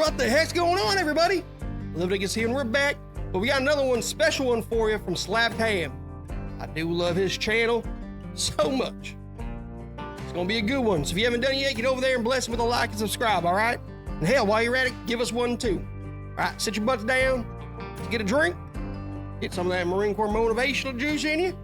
What the heck's going on, everybody? Livedick is here and we're back, but we got another one, special one for you from Slap Ham. I do love his channel so much. It's gonna be a good one, so if you haven't done it yet, get over there and bless him with a like and subscribe, all right? And hell, while you're at it, give us one too. All right, sit your butts down, get a drink, get some of that Marine Corps motivational juice in you.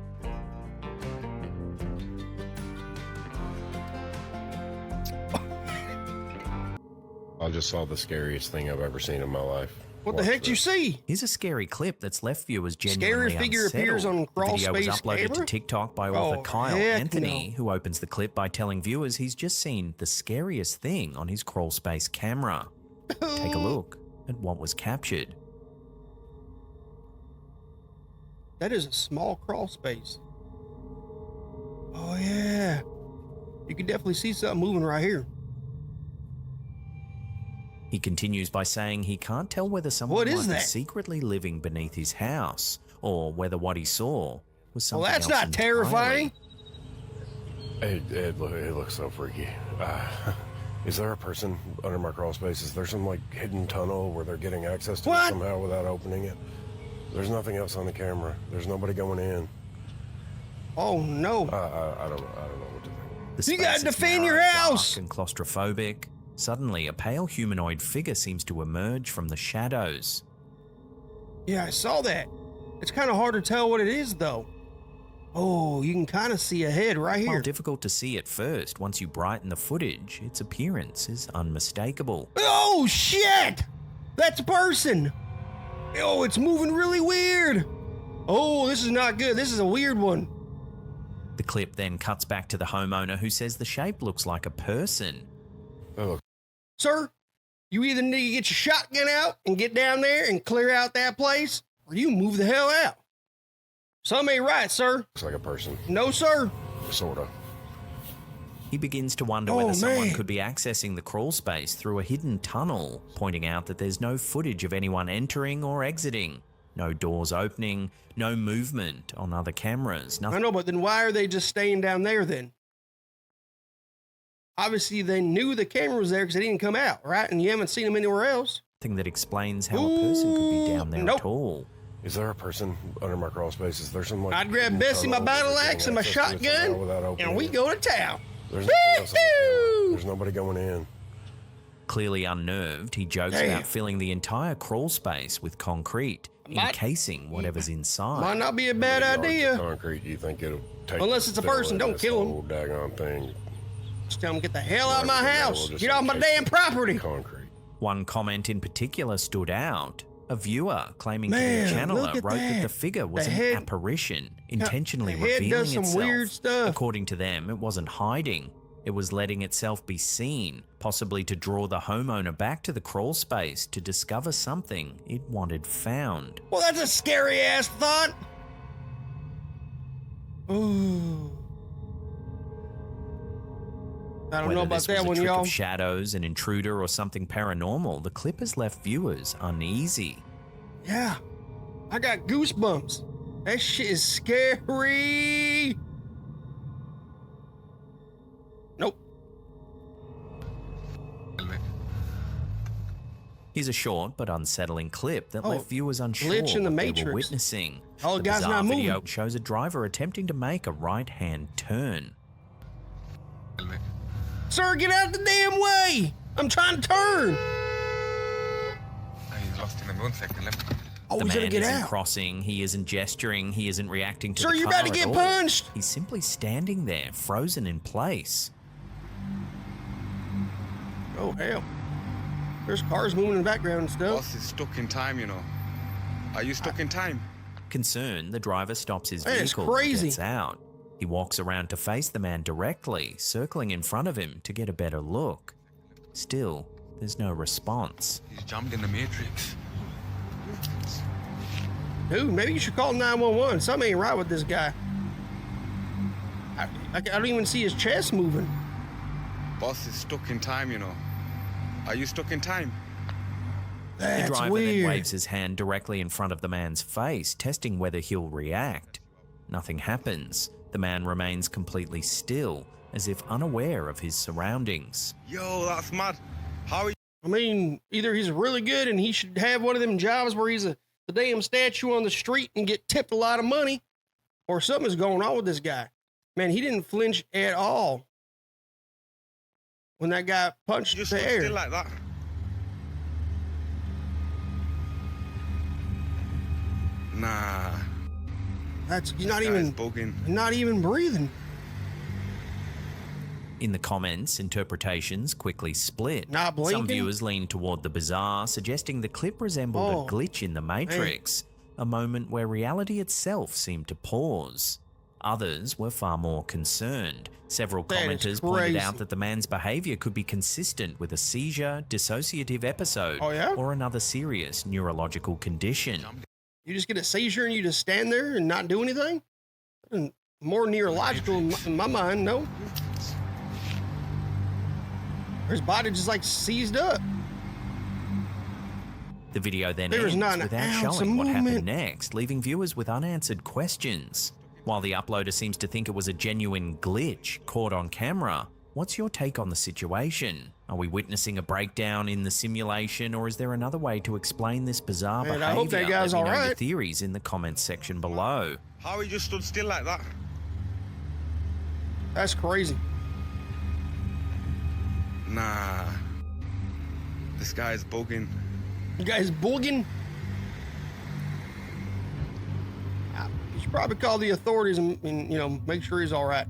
I just saw the scariest thing I've ever seen in my life. What the heck did you see? Here's a scary clip that's left viewers genuinely Scary figure unsettled. appears on crawl The video was space uploaded camera? to TikTok by author Kyle heck Anthony, no. who opens the clip by telling viewers he's just seen the scariest thing on his crawl space camera. Take a look at what was captured. That is a small crawl space. Oh yeah. You can definitely see something moving right here. He continues by saying he can't tell whether someone What is might be that? secretly living beneath his house, or whether what he saw was something Well, that's else not terrifying. It looks so freaky. Is there a person under my crawl space? Is there some like hidden tunnel where they're getting access to it What? somehow without opening it? There's nothing else on the camera. There's nobody going in. Oh no. I don't know what to think. The You gotta space is defend your narrow, house. dark and claustrophobic. Suddenly, a pale humanoid figure seems to emerge from the shadows. Yeah, I saw that. It's kind of hard to tell what it is though. Oh, you can kind of see a head right While here. difficult to see at first, once you brighten the footage, its appearance is unmistakable. Oh shit! That's a person. Oh, it's moving really weird. Oh, this is not good. This is a weird one. The clip then cuts back to the homeowner who says the shape looks like a person. Oh, Sir, you either need to get your shotgun out and get down there and clear out that place, or you move the hell out. Something ain't right, sir. looks like a person, No, sir. sorta. He begins to wonder Oh, whether someone man. could be accessing the crawl space through a hidden tunnel, pointing out that there's no footage of anyone entering or exiting. No doors opening, no movement on other cameras, I nothing know, but then why are they just staying down there then? Obviously, they knew the camera was there because they didn't come out, right? And you haven't seen them anywhere else. that explains how a person could be down there Nope. at all. Is there a person under my crawl space? Is there some like I'd grab hidden Bessie, my tunnel where battle they're axe, and my getting access to it somehow shotgun, without opening and we it? go to town. There's nothing else on the camera. There's nobody going in. Clearly unnerved, he jokes Damn. about filling the entire crawl space with concrete, Might- encasing whatever's inside. Might not be a bad Yards of idea. Concrete. You think it'll take? Unless it's a fill person, in don't this kill 'em. whole daggone thing. Just tell them get the hell out of my Right, yeah, house. we'll just Get off my encase damn it property. with Concrete. One comment in particular stood out. A viewer claiming Man, to be a channeler look at wrote that the that. figure was The an head- apparition, intentionally the head revealing does some itself. weird stuff. According to them, it wasn't hiding. It was letting itself be seen, possibly to draw the homeowner back to the crawl space to discover something it wanted found. Well, that's a scary ass thought. Ooh. I don't Whether know about this was that a one, trick y'all. of shadows, an intruder, or something paranormal, the clip has left viewers uneasy. Yeah. I got goosebumps. That shit is scary. Nope. Here's a short but unsettling clip that Oh, left viewers unsure glitch in the what they Matrix. were witnessing. Oh, the guy's bizarre not video moving. shows a driver attempting to make a right-hand turn. Sir, get out the damn way. I'm trying to turn. He's lost in a 1 second. Let me... Oh, The he's gonna man get isn't out. crossing, he isn't gesturing, he isn't reacting to Sir, the you're car about to at get all. punched. He's simply standing there, frozen in place. Oh, hell. There's cars moving in the background and stuff. Boss is stuck in time, you know. Are you stuck in time? Concerned, the driver stops his That is vehicle and crazy. gets out. He walks around to face the man directly, circling in front of him to get a better look. Still, there's no response. He's jammed in the Matrix. Dude, maybe you should call 911. Something ain't right with this guy. I don't even see his chest moving. Boss is stuck in time, you know. Are you stuck in time? The That's driver then weird. waves his hand directly in front of the man's face, testing whether he'll react. Nothing happens. The man remains completely still, as if unaware of his surroundings. Yo, that's mad. How are you? I mean, either he's really good and he should have one of them jobs where he's the damn statue on the street and get tipped a lot of money, or something's going on with this guy. Man, he didn't flinch at all when that guy punched You just the stood air. still like that. Nah. He's Bugging. not even breathing. In the comments, interpretations quickly split. Not blinking? Some viewers leaned toward the bizarre, suggesting the clip resembled a glitch in the Matrix, a moment where reality itself seemed to pause. Others were far more concerned. Several commenters pointed out that the man's behavior could be consistent with a seizure, dissociative episode, or another serious neurological condition. You just get a seizure and you just stand there and not do anything? More neurological in my mind, no? His body just like seized up. The video then There was ends not an without ounce showing of what movement. happened next, leaving viewers with unanswered questions. While the uploader seems to think it was a genuine glitch caught on camera, what's your take on the situation? Are we witnessing a breakdown in the simulation, or is there another way to explain this bizarre behavior? I hope that guy's Let me know your alright. theories in the comments section below. How he just stood still like that? That's crazy. Nah. This guy's bugging. You guys bugging? You should probably call the authorities and make sure he's all right.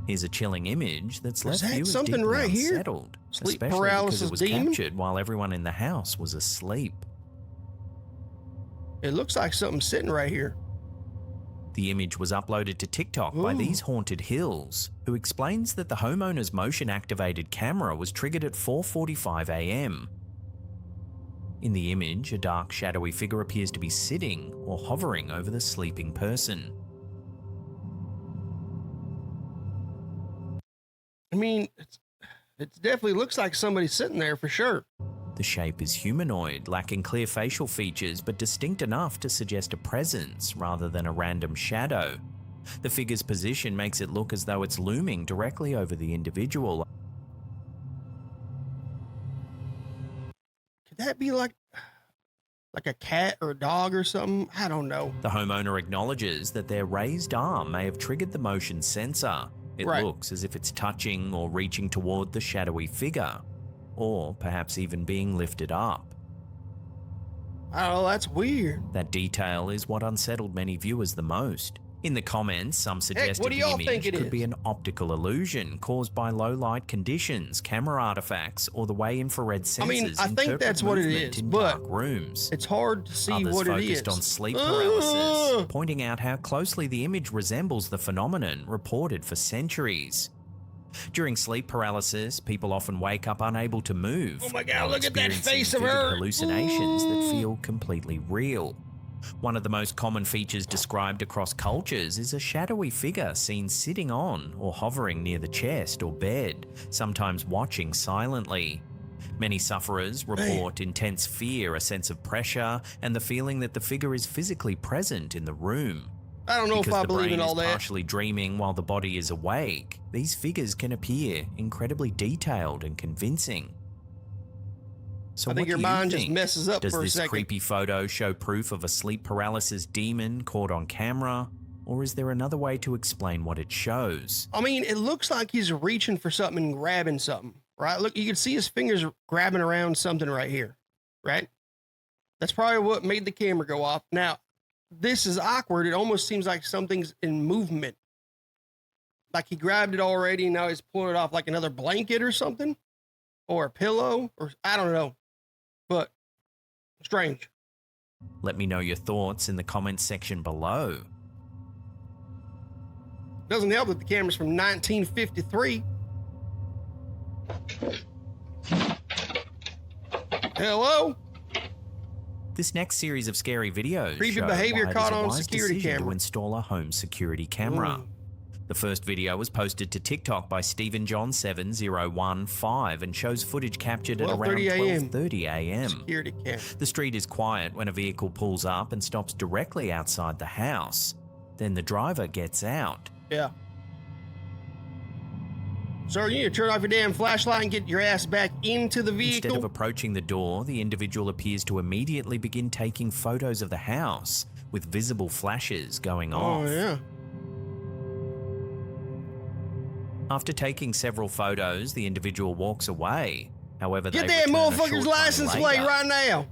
Here's a chilling image that's left that viewers something deeply right here? unsettled, Sleep especially paralysis because it was demon? captured while everyone in the house was asleep. It looks like something sitting right here. The image was uploaded to TikTok by These Haunted Hills, who explains that the homeowner's motion-activated camera was triggered at 4:45 a.m. In the image, a dark, shadowy figure appears to be sitting or hovering over the sleeping person. I mean, it definitely looks like somebody's sitting there for sure. The shape is humanoid, lacking clear facial features, but distinct enough to suggest a presence rather than a random shadow. The figure's position makes it look as though it's looming directly over the individual. Could that be like a cat or a dog or something? I don't know. The homeowner acknowledges that their raised arm may have triggered the motion sensor. It looks as if it's touching or reaching toward the shadowy figure, or perhaps even being lifted up. I don't know, that's weird. That detail is what unsettled many viewers the most. In the comments, some suggested what do the y'all think image it could is? be an optical illusion caused by low light conditions, camera artifacts, or the way infrared sensors I mean, I think interpret that's what it movement is, in but dark rooms. It's hard to see Others what it is. focused on sleep paralysis, pointing out how closely the image resembles the phenomenon reported for centuries. During sleep paralysis, people often wake up unable to move. Oh my God, while look at that experiencing face of vivid her. hallucinations that feel completely real. One of the most common features described across cultures is a shadowy figure seen sitting on or hovering near the chest or bed, sometimes watching silently. Many sufferers report intense fear, a sense of pressure, and the feeling that the figure is physically present in the room. I don't know if I believe in all Because the brain is that. partially dreaming while the body is awake, these figures can appear incredibly detailed and convincing. So I think what your do you mind just think? messes up Does for a this second. creepy photo show proof of a sleep paralysis demon caught on camera? Or is there another way to explain what it shows? I mean, it looks like he's reaching for something and grabbing something, right? Look, you can see his fingers grabbing around something right here, right? That's probably what made the camera go off. Now, this is awkward. It almost seems like something's in movement. Like he grabbed it already, and now he's pulling it off like another blanket or something, or a pillow, or I don't know. But strange. Let me know your thoughts in the comments section below. Doesn't help that the camera's from 1953. Hello? This next series of scary videos Creepy show behavior why it is caught a on wise security decision camera. to install a home security camera. Ooh. The first video was posted to TikTok by Stephen John 7015 and shows footage captured at around 12:30 a.m. Security camera. The street is quiet when a vehicle pulls up and stops directly outside the house. Then the driver gets out. Yeah. Sir, you need to turn off your damn flashlight and get your ass back into the vehicle. Instead of approaching the door, the individual appears to immediately begin taking photos of the house, with visible flashes going off. Oh, yeah. After taking several photos, the individual walks away. However, Get they that return a motherfucker's short time license plate later. right now.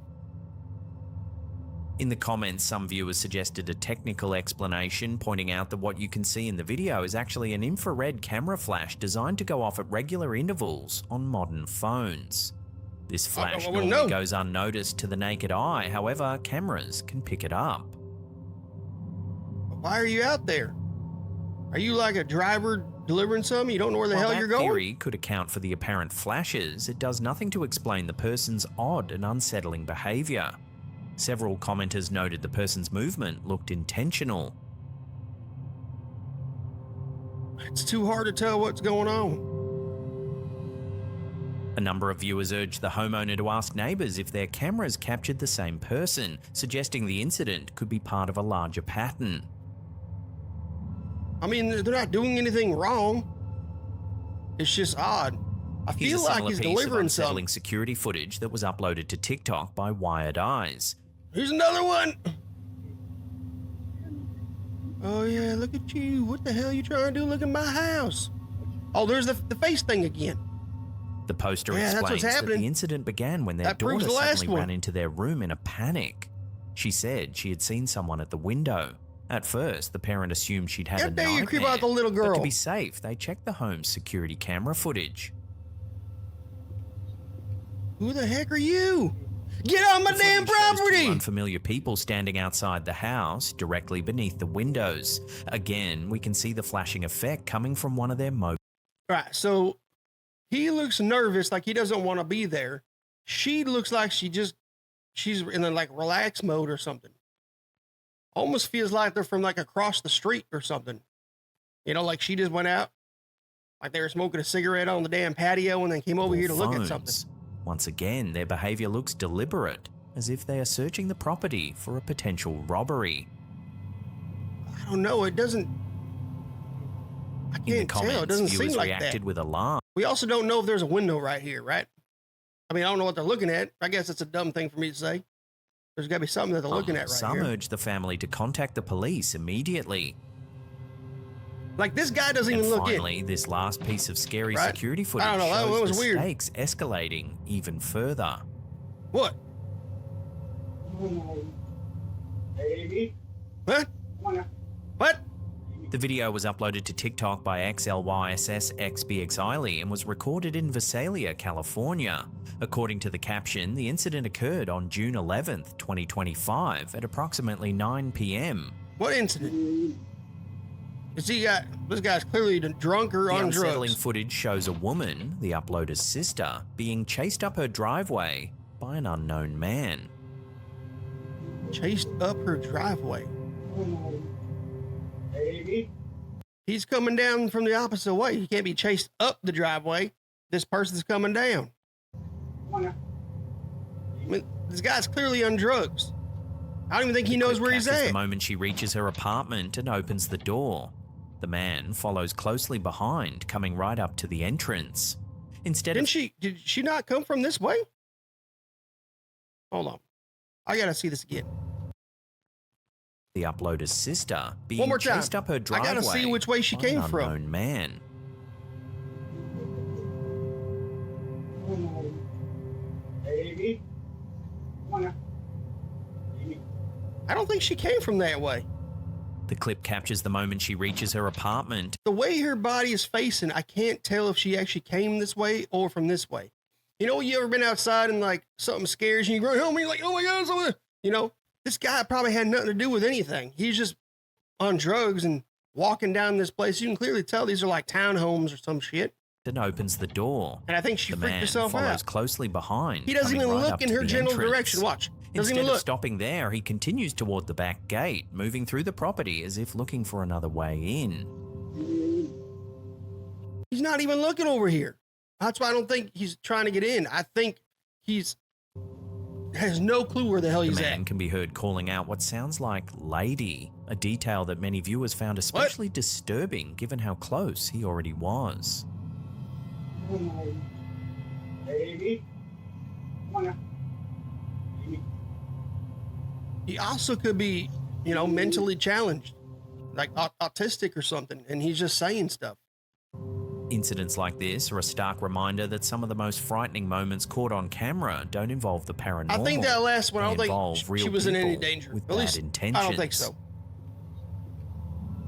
In the comments, some viewers suggested a technical explanation, pointing out that what you can see in the video is actually an infrared camera flash designed to go off at regular intervals on modern phones. This flash I wouldn't normally know. goes unnoticed to the naked eye, however, cameras can pick it up. Why are you out there? Are you like a driver delivering something? You don't know where the While hell that you're going? theory could account for the apparent flashes, it does nothing to explain the person's odd and unsettling behavior. Several commenters noted the person's movement looked intentional. It's too hard to tell what's going on. A number of viewers urged the homeowner to ask neighbours if their cameras captured the same person, suggesting the incident could be part of a larger pattern. I mean, they're not doing anything wrong. It's just odd. I Here's feel a like similar he's piece of delivering unsettling something. security footage that was uploaded to TikTok by Wired Eyes. Here's another one. Oh yeah, look at you. What the hell you trying to do? Look at my house. Oh, there's the face thing again. The poster Yeah, that's what's explains that happening. the incident began when their That proves daughter the last suddenly one. ran into their room in a panic. She said she had seen someone at the window. At first, the parent assumed she'd had How a dare nightmare. you creep out the little But girl? to be safe, they checked the home's security camera footage. Who the heck are you? Get on my The damn footage shows two property! unfamiliar people standing outside the house, directly beneath the windows. Again, we can see the flashing effect coming from one of their mobile. Right, so he looks nervous, like he doesn't want to be there. She looks like she's in a like relax mode or something. Almost feels like they're from like across the street or something. You know, like she just went out, like they were smoking a cigarette on the damn patio and then came over here to look at something. Once again, their behavior looks deliberate, as if they are searching the property for a potential robbery. I don't know, it doesn't. I In the can't tell. It comments, doesn't seem viewers like reacted that. with alarm. We also don't know if there's a window right here, right? I mean, I don't know what they're looking at. I guess it's a dumb thing for me to say. There's got to be something that they're looking at right Some here. urged the family to contact the police immediately. Like this guy doesn't And even look in. finally, this last piece of scary Right? security footage I don't know, that shows was the weird. stakes escalating even further. What? Baby, What? What? The video was uploaded to TikTok by XLYSSXBXILY and was recorded in Visalia, California. According to the caption, the incident occurred on June 11th, 2025 at approximately 9 p.m. What incident? Is he got? This guy's clearly drunk or The on unsettling drugs. footage shows a woman, the uploader's sister, being chased up her driveway by an unknown man. Chased up her driveway. baby, He's coming down from the opposite way. He can't be chased up the driveway. This person's coming down. I mean, this guy's clearly on drugs. I don't even think he knows where he's Captures at. the moment she reaches her apartment and opens the door. The man follows closely behind, coming right up to the entrance. Instead of Did she not come from this way? Hold on. I gotta see this again. the uploader's sister being One more time. chased up her I driveway gotta see which way she by came an from. unknown man. baby, I don't think she came from that way. The clip captures the moment she reaches her apartment. The way her body is facing, I can't tell if she actually came this way or from this way. You know, you ever been outside and like something scares you, you go home and you're like, oh my God, something. You know, this guy probably had nothing to do with anything. He's just on drugs and walking down this place. You can clearly tell these are like townhomes or some shit. And opens the door. And I think she The freaked man herself follows out. closely behind. He doesn't coming even right look up in to her the general entrance. direction. Watch. Doesn't Instead even of look. stopping there, he continues toward the back gate, moving through the property as if looking for another way in. He's not even looking over here. That's why I don't think he's trying to get in. I think has no clue where the hell The he's man at. can be heard calling out what sounds like "lady," a detail that many viewers found especially disturbing given how close he already was. Baby. Come on now. Baby. He also could be, mentally challenged, like autistic or something, and he's just saying stuff. Incidents like this are a stark reminder that some of the most frightening moments caught on camera don't involve the paranormal. I think that last one, I They don't involve think real she was in any people danger. with At bad least, intentions. I don't think so.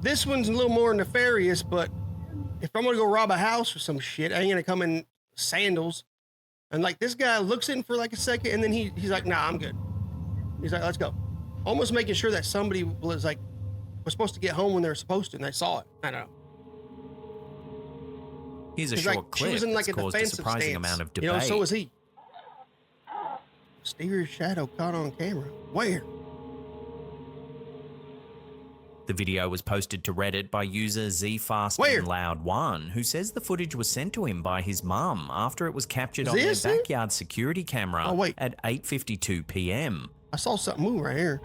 This one's a little more nefarious, but if I'm gonna go rob a house or some shit, I ain't gonna come in sandals. And like this guy looks in for like a second, and then he's like, "Nah, I'm good." He's like, "Let's go," almost making sure that somebody was supposed to get home when they were supposed to, and they saw it. I don't know. Here's a It's short like clip she was in like that's a caused a defensive surprising stance. amount of debate. So was he. Mysterious shadow caught on camera. Where? The video was posted to Reddit by user Where? ZFastandLoud1, who says the footage was sent to him by his mum after it was captured on their This it? backyard security camera Oh, wait. at 8:52 p.m. I saw something move right here.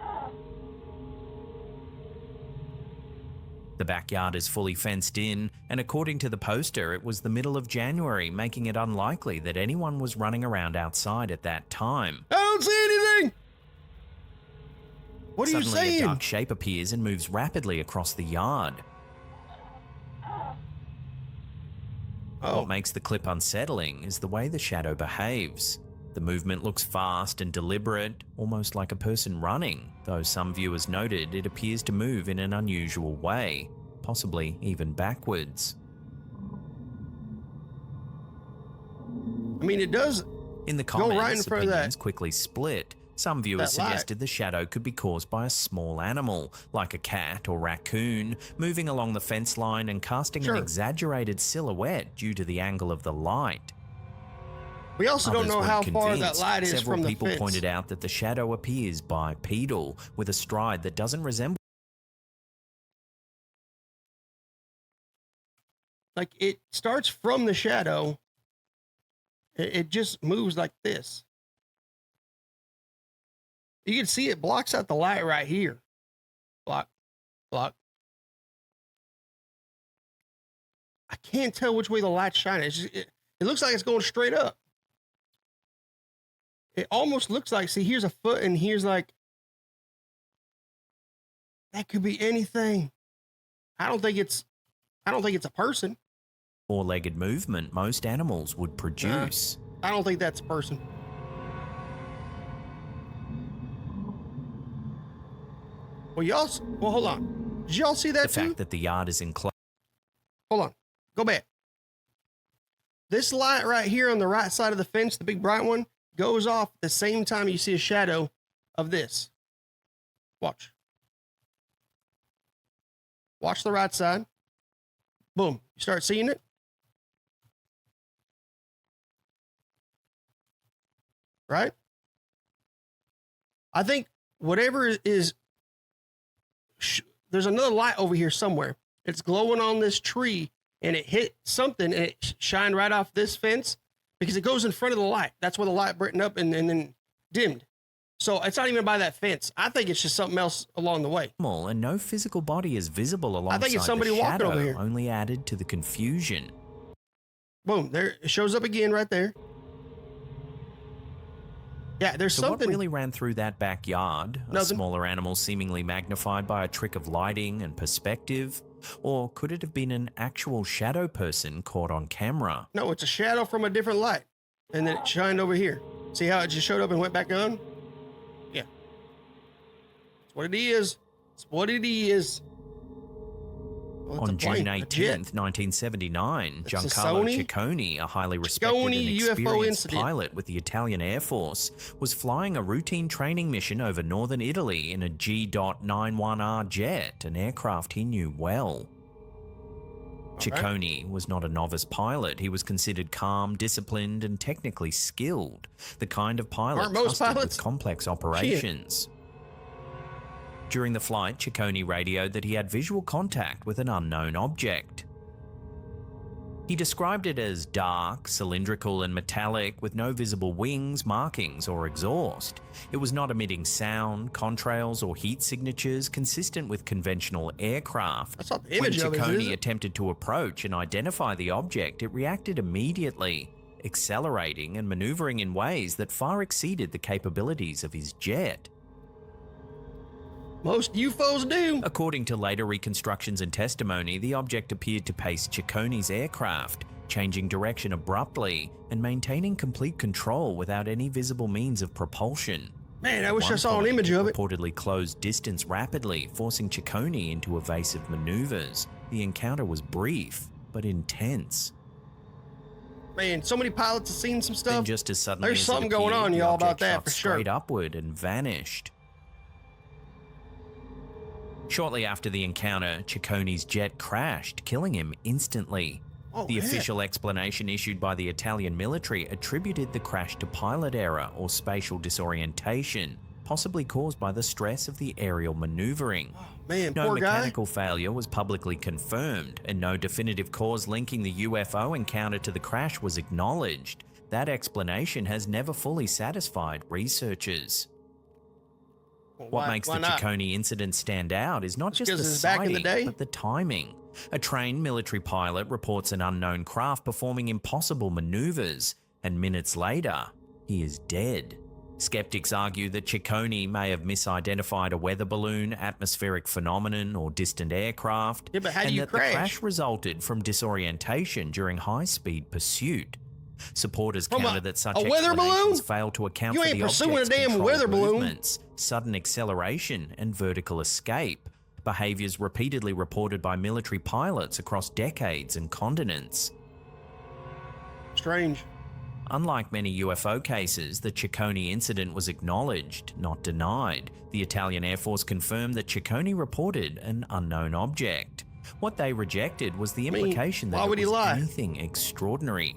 The backyard is fully fenced in, and according to the poster, it was the middle of January, making it unlikely that anyone was running around outside at that time. I don't see anything. What are you Suddenly, saying? a dark shape appears and moves rapidly across the yard. Oh, What makes the clip unsettling is the way the shadow behaves. The movement looks fast and deliberate, almost like a person running, though some viewers noted it appears to move in an unusual way, possibly even backwards. I mean, it does. In the Go right in comments, front of that- opinions quickly split. Some viewers that light. suggested the shadow could be caused by a small animal, like a cat or raccoon, moving along the fence line and casting Sure. an exaggerated silhouette due to the angle of the light. We also don't Others know weren't how far that convinced. light is Several from the people fence. pointed out that the shadow appears bipedal, with a stride that doesn't resemble Like it starts from the shadow. It just moves like this. You can see it blocks out the light right here. Block. I can't tell which way the light's shining. It looks like it's going straight up. It almost looks like, see, here's a foot and here's like, that could be anything. I don't think it's a person. four-legged movement most animals would produce. I don't think that's a person. Well, hold on. Did y'all see that The too? fact that the yard is enclosed. Hold on. Go back. This light right here on the right side of the fence, the big bright one, goes off at the same time you see a shadow of this. Watch. Watch the right side. Boom. You start seeing it. Right? I think whatever is, there's another light over here somewhere. It's glowing on this tree and it hit something and it shined right off this fence because it goes in front of the light. That's where the light brightened up and then dimmed. So it's not even by that fence. I think it's just something else along the way. And no physical body is visible alongside think it's somebody the walking shadow, over here. only added to the confusion. Boom. There it shows up again right there. Yeah, there's So something. what really ran through that backyard? A Nothing. smaller animal seemingly magnified by a trick of lighting and perspective? Or could it have been an actual shadow person caught on camera? No, it's a shadow from a different light. And then it shined over here. See how it just showed up and went back on? Yeah. That's what it is. It's what it is. Well, it's On a plane, June a 18th, jet. 1979, It's a Giancarlo Sony- Ciccone, a highly respected and Ciccone UFO experienced incident. pilot with the Italian Air Force, was flying a routine training mission over northern Italy in a G.91R jet, an aircraft he knew well. Ciccone was not a novice pilot. He was considered calm, disciplined, and technically skilled, the kind of pilot Aren't most trusted pilots? with complex operations. During the flight, Ciccone radioed that he had visual contact with an unknown object. He described it as dark, cylindrical and metallic with no visible wings, markings or exhaust. It was not emitting sound, contrails or heat signatures consistent with conventional aircraft. That's not the image when of it, Ciccone is it? attempted to approach and identify the object, it reacted immediately, accelerating and maneuvering in ways that far exceeded the capabilities of his jet. Most UFOs do. According to later reconstructions and testimony, the object appeared to pace Ciccone's aircraft, changing direction abruptly and maintaining complete control without any visible means of propulsion. Man, I At wish I one saw an point, image of it. Reportedly closed distance rapidly, forcing Ciccone into evasive maneuvers. The encounter was brief, but intense. Man, so many pilots have seen some Then stuff. just as suddenly There's as it something going appeared, on, the y'all, about object that shot for sure. straight upward and vanished. Shortly after the encounter, Ciccone's jet crashed, killing him instantly. Oh, The man. official explanation issued by the Italian military attributed the crash to pilot error or spatial disorientation, possibly caused by the stress of the aerial maneuvering. Man, No poor guy. mechanical failure was publicly confirmed, and no definitive cause linking the UFO encounter to the crash was acknowledged. That explanation has never fully satisfied researchers. Well, What why- makes why the not? Ciccone incident stand out is not just the 'cause it's back in the sighting, day? but the timing. A trained military pilot reports an unknown craft performing impossible maneuvers, and minutes later, he is dead. Skeptics argue that Ciccone may have misidentified a weather balloon, atmospheric phenomenon, or distant aircraft, Yeah, but how do and you that crash? the crash resulted from disorientation during high-speed pursuit. Supporters From counter that such a weather explanations balloon? fail to account You for ain't the pursuing a object's damn controlled weather balloon. movements, sudden acceleration, and vertical escape, behaviors repeatedly reported by military pilots across decades and continents. Strange. Unlike many UFO cases, the Ciccone incident was acknowledged, not denied. The Italian Air Force confirmed that Ciccone reported an unknown object. What they rejected was the mean, implication why that would it he was lie? anything extraordinary.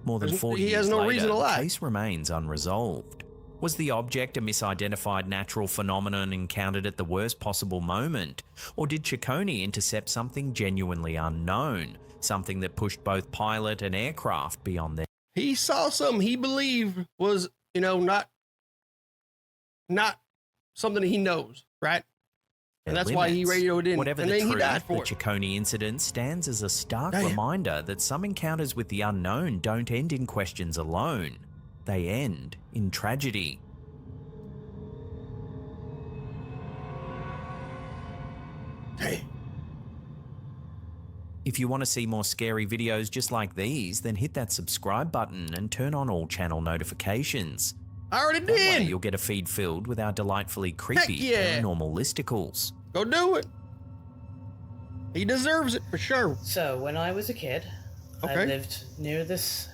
More than There's- 40 he years has no later, reason to the lie. case remains unresolved. Was the object a misidentified natural phenomenon encountered at the worst possible moment? Or did Ciccone intercept something genuinely unknown? Something that pushed both pilot and aircraft beyond their He saw something he believed was, not something he knows, right? And that's why he limits. radioed in. Whatever And the then he truth, died the for it. Ciccone incident stands as a stark Damn. reminder that some encounters with the unknown don't end in questions alone. They end in tragedy. Hey, If you want to see more scary videos just like these, then hit that subscribe button and turn on all channel notifications. I already That way did. you'll get a feed filled with our delightfully creepy yeah. paranormal listicles. Go do it. He deserves it for sure. So, when I was a kid, I Okay. lived near this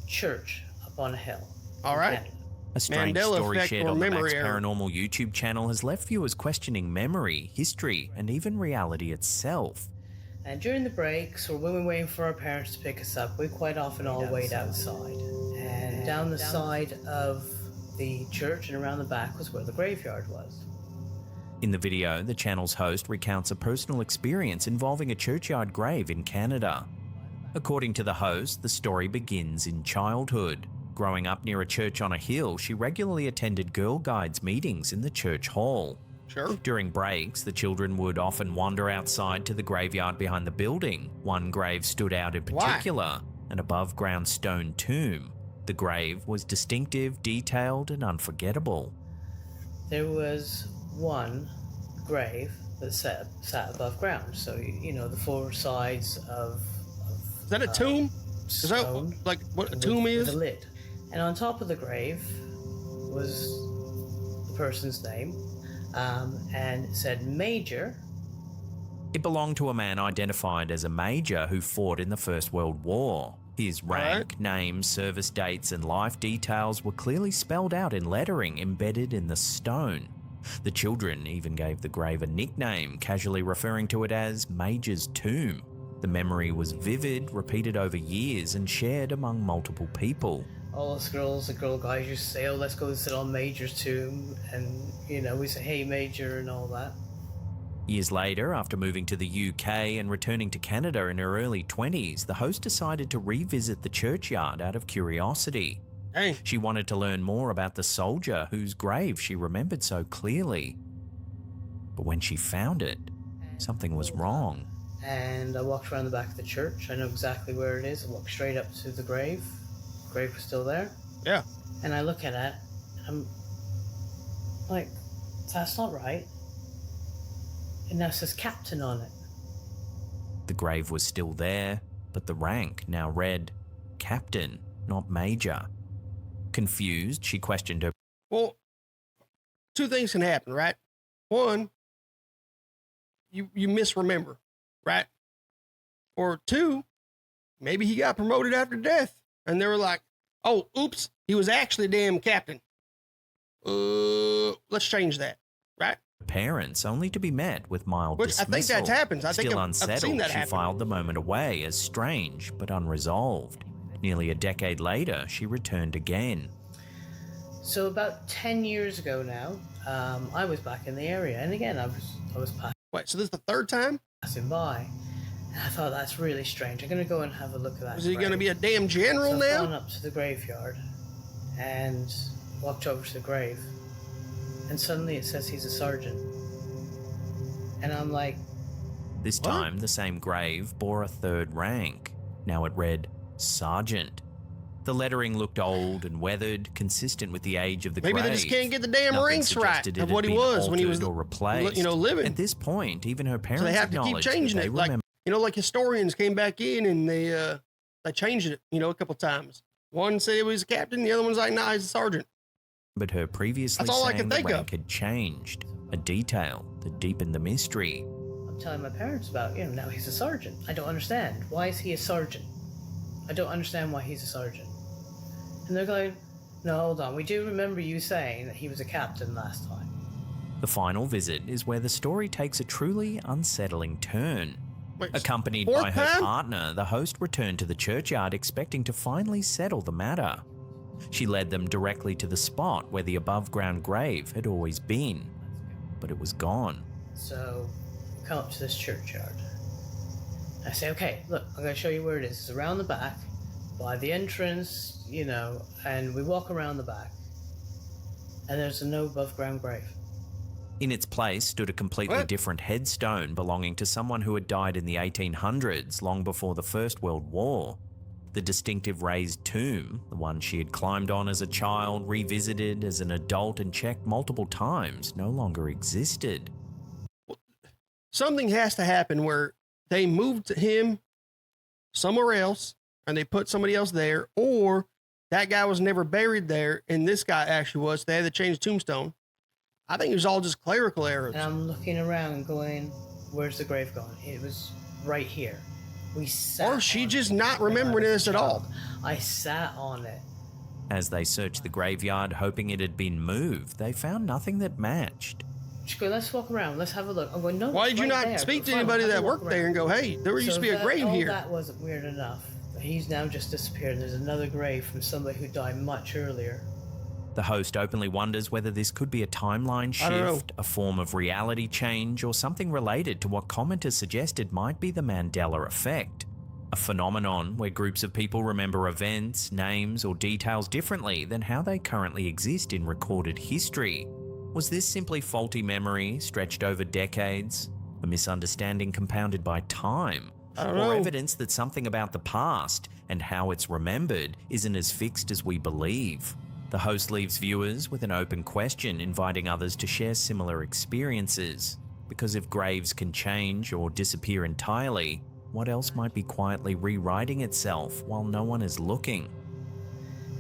church up on a hill. All in right. Canada. A strange Mandela story effect shared or on the Max memory error. Paranormal YouTube channel has left viewers questioning memory, history, and even reality itself. And during the breaks, or when we were waiting for our parents to pick us up, we quite often all wait outside. And down the side of the church and around the back was where the graveyard was. In the video, the channel's host recounts a personal experience involving a churchyard grave in Canada. According to the host, the story begins in childhood. Growing up near a church on a hill, she regularly attended Girl Guides meetings in the church hall. Sure. During breaks, the children would often wander outside to the graveyard behind the building. One grave stood out in Why? particular, an above-ground stone tomb. The grave was distinctive, detailed, and unforgettable. There was one grave that sat above ground. So, the four sides of Is that a tomb? Is that stone like what a with- tomb with is? a lid. And on top of the grave was the person's name, and it said Major. It belonged to a man identified as a major who fought in the First World War. His rank, name, service dates, and life details were clearly spelled out in lettering embedded in the stone. The children even gave the grave a nickname, casually referring to it as Major's Tomb. The memory was vivid, repeated over years, and shared among multiple people. All us girls and girl guys used to say, "Oh, let's go sit on Major's tomb," and we say, "Hey, Major," and all that. Years later, after moving to the UK and returning to Canada in her early 20s, the host decided to revisit the churchyard out of curiosity. Dang. She wanted to learn more about the soldier whose grave she remembered so clearly. But when she found it, something was wrong. And I walked around the back of the church. I know exactly where it is. I walked straight up to the grave. The grave was still there. Yeah. And I look at it, and I'm like, that's not right. It now says captain on it. The grave was still there, but the rank now read captain, not major. Confused, she questioned her. Well, two things can happen, right? One, you misremember, right? Or two, maybe he got promoted after death, and they were like, oh, oops, he was actually a damn captain. Let's change that, right? Parents, only to be met with mild Which dismissal. I think that happens. I think Still I've seen unsettled, that she happen. filed the moment away as strange but unresolved. Nearly a decade later, she returned again. So about 10 years ago now, I was back in the area, and again, I was Wait, so this is the third time? passing by, and I thought that's really strange. I'm gonna go and have a look at that. Is he going to grave. be a damn general So I've now? gone up to the graveyard and walked over to the grave, and suddenly it says he's a sergeant, and I'm like, This What? time, the same grave bore a third rank. Now it read Sergeant. The lettering looked old and weathered, consistent with the age of the Maybe grave. they just can't get the damn Nothing ranks right suggested it of had what he been was when he was, altered or replaced. living. At this point, even her parents So they have to keep acknowledged that changing they it. Like, remember like historians came back in and they changed it, a couple times. One said he was a captain, the other one's like, nah, he's a sergeant. but her previously That's all I saying can the think rank of. had changed, a detail that deepened the mystery. I'm telling my parents about, now he's a sergeant. I don't understand. Why is he a sergeant? I don't understand why he's a sergeant. And they're going, no, hold on. We do remember you saying that he was a captain last time. The final visit is where the story takes a truly unsettling turn. Wait, Accompanied fourth by her time? partner, the host returned to the churchyard expecting to finally settle the matter. She led them directly to the spot where the above-ground grave had always been, but it was gone. So we come up to this churchyard. I say, okay, look, I'm going to show you where it is. It's around the back, by the entrance, and we walk around the back. And there's no above-ground grave. In its place stood a completely What? different headstone belonging to someone who had died in the 1800s, long before the First World War. The distinctive raised tomb, the one she had climbed on as a child, revisited as an adult and checked multiple times, no longer existed. Something has to happen where they moved him somewhere else and they put somebody else there, or that guy was never buried there and this guy actually was. They had to change the tombstone. I think it was all just clerical errors. And I'm looking around going, where's the grave going? It was right here. We sat Or she on just it not when I remembering was a this at all. child. I sat on it. As they searched the graveyard hoping it had been moved, they found nothing that matched. She goes, let's walk around. Let's have a look. I'm going, no. Why it's did you right not there. speak to Fine, anybody have a that walk worked there and around. go, hey, there used to be a that- grave all here? That wasn't weird enough. He's now just disappeared. There's another grave from somebody who died much earlier. The host openly wonders whether this could be a timeline I don't know. shift, a form of reality change, or something related to what commenters suggested might be the Mandela effect. A phenomenon where groups of people remember events, names, or details differently than how they currently exist in recorded history. Was this simply faulty memory stretched over decades? A misunderstanding compounded by time? I don't Or know. evidence that something about the past and how it's remembered isn't as fixed as we believe? The host leaves viewers with an open question, inviting others to share similar experiences. Because if graves can change or disappear entirely, what else might be quietly rewriting itself while no one is looking?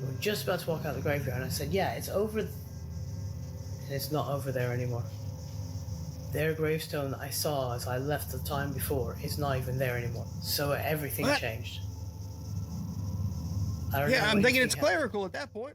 We were just about to walk out the graveyard, and I said, yeah, it's over. And it's not over there anymore. Their gravestone that I saw as I left the time before is not even there anymore. So everything What? changed. I don't know Yeah, what I'm you thinking think it's happened. clerical at that point.